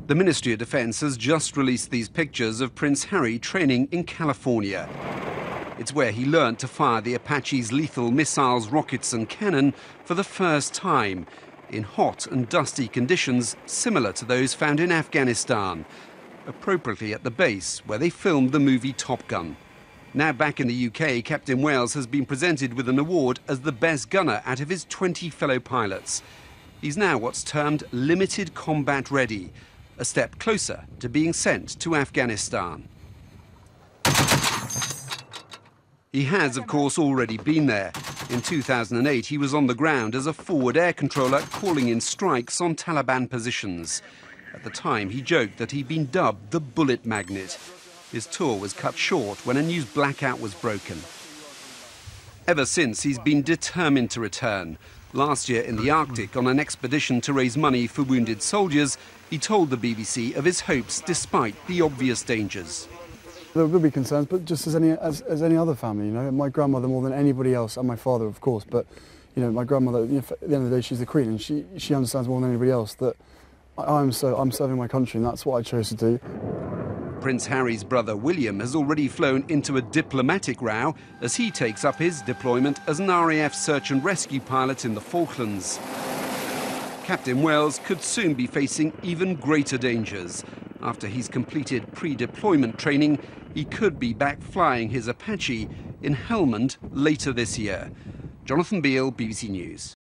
The Ministry of Defence has just released these pictures of Prince Harry training in California. It's where he learned to fire the Apache's lethal missiles, rockets and cannon for the first time, in hot and dusty conditions similar to those found in Afghanistan, appropriately at the base where they filmed the movie Top Gun. Now back in the UK, Captain Wales has been presented with an award as the best gunner out of his 20 fellow pilots. He's now what's termed limited combat ready, a step closer to being sent to Afghanistan. He has, of course, already been there. In 2008, he was on the ground as a forward air controller calling in strikes on Taliban positions. At the time, he joked that he'd been dubbed the bullet magnet. His tour was cut short when a news blackout was broken. Ever since, he's been determined to return. Last year in the Arctic, on an expedition to raise money for wounded soldiers, he told the BBC of his hopes despite the obvious dangers. There will be concerns, but just as any other family, you know. My grandmother more than anybody else, and my father, of course, but, you know, my grandmother, you know, at the end of the day, she's the Queen, and she understands more than anybody else that I'm serving my country, and that's what I chose to do. Prince Harry's brother William has already flown into a diplomatic row as he takes up his deployment as an RAF search and rescue pilot in the Falklands. Captain Wales could soon be facing even greater dangers. After he's completed pre-deployment training, he could be back flying his Apache in Helmand later this year. Jonathan Beale, BBC News.